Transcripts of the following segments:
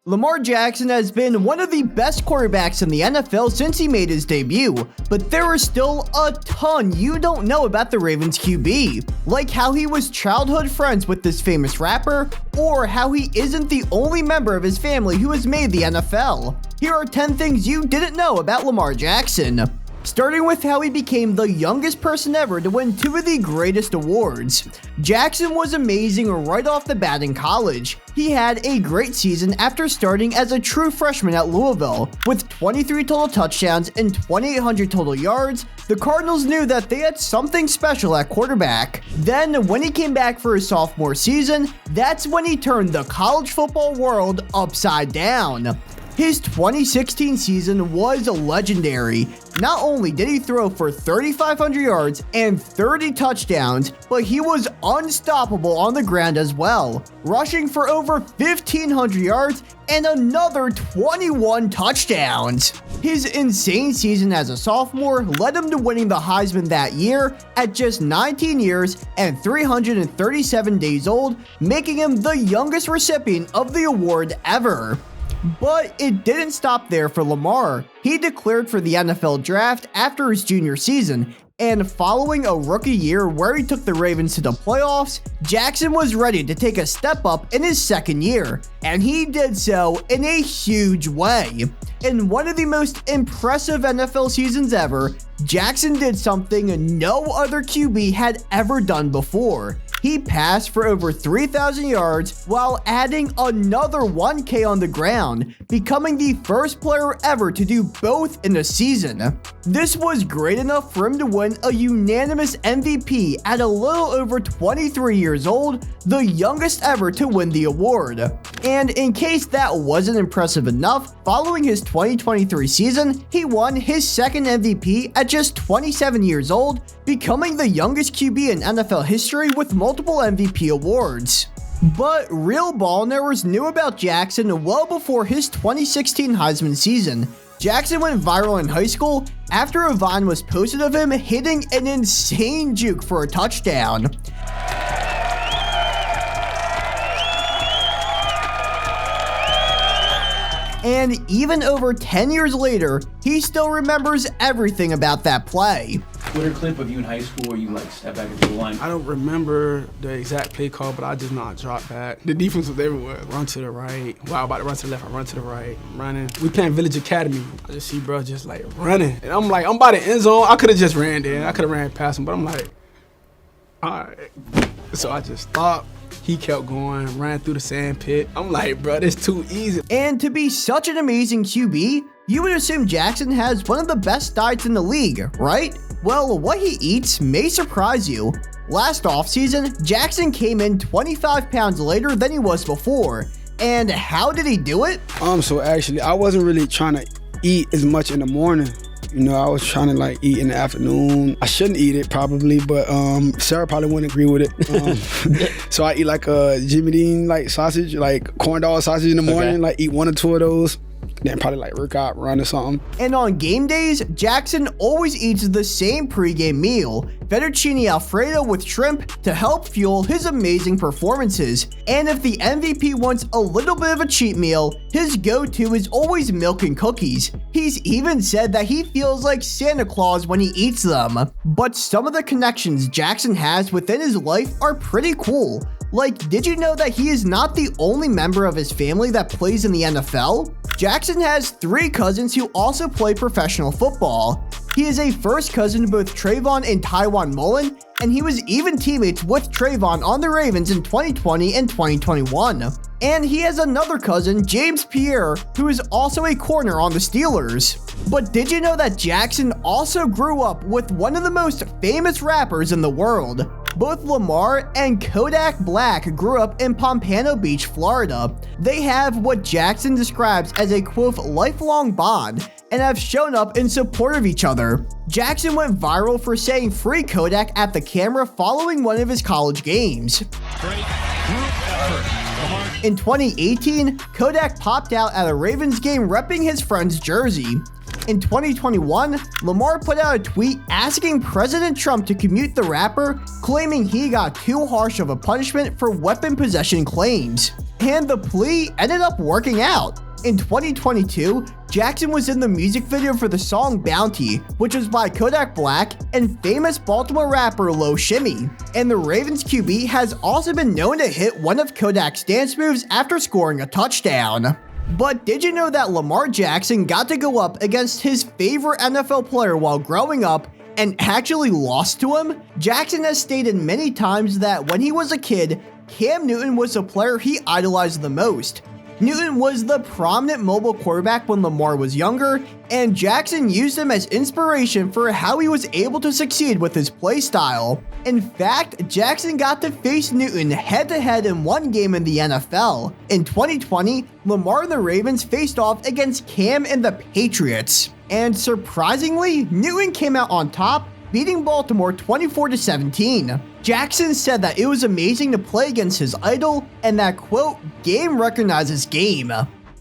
Lamar Jackson has been one of the best quarterbacks in the NFL since he made his debut, but there is still a ton you don't know about the Ravens QB, like how he was childhood friends with this famous rapper, or how he isn't the only member of his family who has made the NFL. Here are 10 things you didn't know about Lamar Jackson. Starting with how he became the youngest person ever to win 2 of the greatest awards. Jackson was amazing right off the bat in college. He had a great season after starting as a true freshman at Louisville. With 23 total touchdowns and 2,800 total yards, the Cardinals knew that they had something special at quarterback. Then, when he came back for his sophomore season, that's when he turned the college football world upside down. His 2016 season was legendary. Not only did he throw for 3,500 yards and 30 touchdowns, but he was unstoppable on the ground as well, rushing for over 1,500 yards and another 21 touchdowns. His insane season as a sophomore led him to winning the Heisman that year at just 19 years and 337 days old, making him the youngest recipient of the award ever. But it didn't stop there for Lamar. He declared for the NFL draft after his junior season, and following a rookie year where he took the Ravens to the playoffs, Jackson was ready to take a step up in his second year, and he did so in a huge way. In one of the most impressive NFL seasons ever, Jackson did something no other QB had ever done before. He passed for over 3,000 yards while adding another 1K on the ground, becoming the first player ever to do both in a season. This was great enough for him to win a unanimous MVP at a little over 23 years old, the youngest ever to win the award. And in case that wasn't impressive enough, following his 2023 season, he won his second MVP at just 27 years old, becoming the youngest QB in NFL history with multiple MVP awards. But real ball knowers knew about Jackson well before his 2016 Heisman season. Jackson went viral in high school after a Vine was posted of him hitting an insane juke for a touchdown. And even over 10 years later, he still remembers everything about that play. Twitter clip of you in high school where you like step back into the line. I don't remember the exact play call, but I just know I dropped back. The defense was everywhere. Run to the right. While I'm about to run to the left, I run to the right. I'm running. We playing Village Academy. I just see bro just like running. And I'm like, I'm by the end zone. I could have just ran there. I could have ran past him, but I'm like, all right. So I just stopped. He kept going, ran through the sand pit. I'm like, bro, this too easy. And to be such an amazing QB, you would assume Jackson has one of the best diets in the league, right? Well, what he eats may surprise you. Last offseason, Jackson came in 25 pounds lighter than he was before. And how did he do it? So actually, I wasn't really trying to eat as much in the morning. You know, I was trying to like eat in the afternoon. I shouldn't eat it probably, but Sarah probably wouldn't agree with it. So I eat like a Jimmy Dean like sausage, like corn dog sausage in the morning, like eat 1 or 2 of those. Then probably like work out, run or something. And on game days, Jackson always eats the same pregame meal, fettuccine alfredo with shrimp, to help fuel his amazing performances. And if the MVP wants a little bit of a cheat meal, his go-to is always milk and cookies. He's even said that he feels like Santa Claus when he eats them. But some of the connections Jackson has within his life are pretty cool. Like, did you know that he is not the only member of his family that plays in the NFL? Jackson has 3 cousins who also play professional football. He is a first cousin to both Trayvon and Tywan Mullen, and he was even teammates with Trayvon on the Ravens in 2020 and 2021. And he has another cousin, James Pierre, who is also a corner on the Steelers. But did you know that Jackson also grew up with one of the most famous rappers in the world? Both Lamar and Kodak Black grew up in Pompano Beach, Florida. They have what Jackson describes as a quote lifelong bond and have shown up in support of each other. Jackson went viral for saying "Free Kodak" at the camera following one of his college games. Great group effort. In 2018, Kodak popped out at a Ravens game repping his friend's jersey. In 2021, Lamar put out a tweet asking President Trump to commute the rapper, claiming he got too harsh of a punishment for weapon possession claims. and the plea ended up working out. In 2022, Jackson was in the music video for the song Bounty, which was by Kodak Black and famous Baltimore rapper Lil Shimmy. And the Ravens QB has also been known to hit one of Kodak's dance moves after scoring a touchdown. But did you know that Lamar Jackson got to go up against his favorite NFL player while growing up and actually lost to him? Jackson has stated many times that when he was a kid, Cam Newton was the player he idolized the most. Newton was the prominent mobile quarterback when Lamar was younger, and Jackson used him as inspiration for how he was able to succeed with his play style. In fact, Jackson got to face Newton head-to-head in one game in the NFL. In 2020, Lamar and the Ravens faced off against Cam and the Patriots. And surprisingly, Newton came out on top, beating Baltimore 24-17. Jackson said that it was amazing to play against his idol and that, quote, game recognizes game.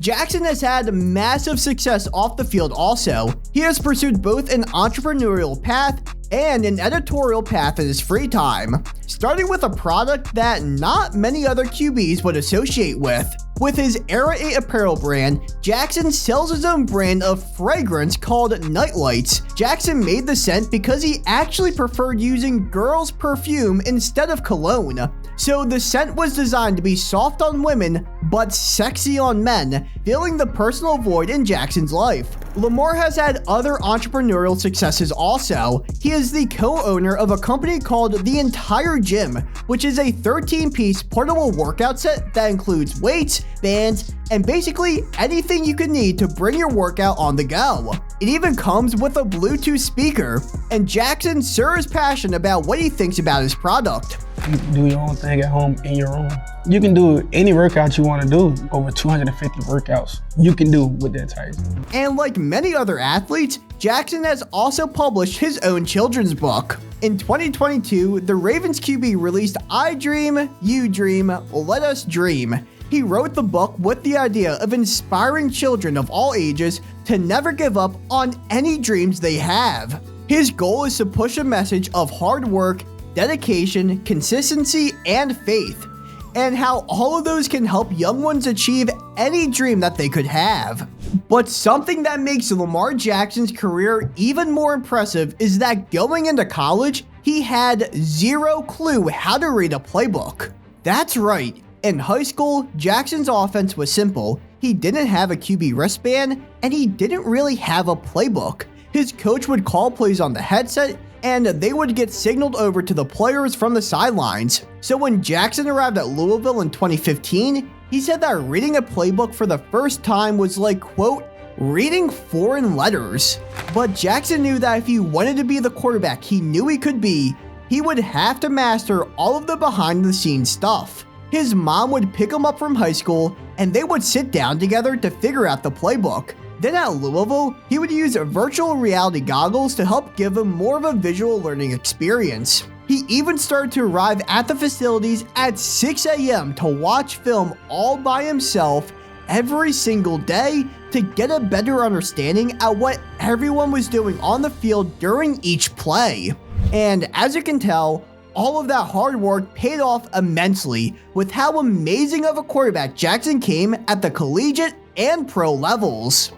Jackson has had massive success off the field also. He has pursued both an entrepreneurial path and an editorial path in his free time, starting with a product that not many other QBs would associate with. With his Era 8 apparel brand, Jackson sells his own brand of fragrance called Nightlights. Jackson made the scent because he actually preferred using girls' perfume instead of cologne. So the scent was designed to be soft on women, but sexy on men, filling the personal void in Jackson's life. Lamar has had other entrepreneurial successes also. He is the co-owner of a company called The Entire Gym, which is a 13-piece portable workout set that includes weights, bands, and basically anything you could need to bring your workout on the go. It even comes with a Bluetooth speaker, and Jackson sure is passionate about what he thinks about his product. You do your own thing at home in your room. You can do any workout you want to do. Over 250 workouts you can do with the Entire Gym. And like many other athletes, Jackson has also published his own children's book. In 2022, the Ravens QB released I Dream, You Dream, Let Us Dream. He wrote the book with the idea of inspiring children of all ages to never give up on any dreams they have. His goal is to push a message of hard work, dedication, consistency, and faith, and how all of those can help young ones achieve any dream that they could have. But something that makes Lamar Jackson's career even more impressive is that going into college, he had zero clue how to read a playbook. That's right. In high school, Jackson's offense was simple. He didn't have a QB wristband, and he didn't really have a playbook. His coach would call plays on the headset, and they would get signaled over to the players from the sidelines. So when Jackson arrived at Louisville in 2015, he said that reading a playbook for the first time was like, quote, reading foreign letters. But Jackson knew that if he wanted to be the quarterback he knew he could be, he would have to master all of the behind-the-scenes stuff. His mom would pick him up from high school, and they would sit down together to figure out the playbook. Then at Louisville, he would use virtual reality goggles to help give him more of a visual learning experience. He even started to arrive at the facilities at 6 a.m. to watch film all by himself every single day to get a better understanding at what everyone was doing on the field during each play. And as you can tell, all of that hard work paid off immensely with how amazing of a quarterback Jackson came at the collegiate and pro levels.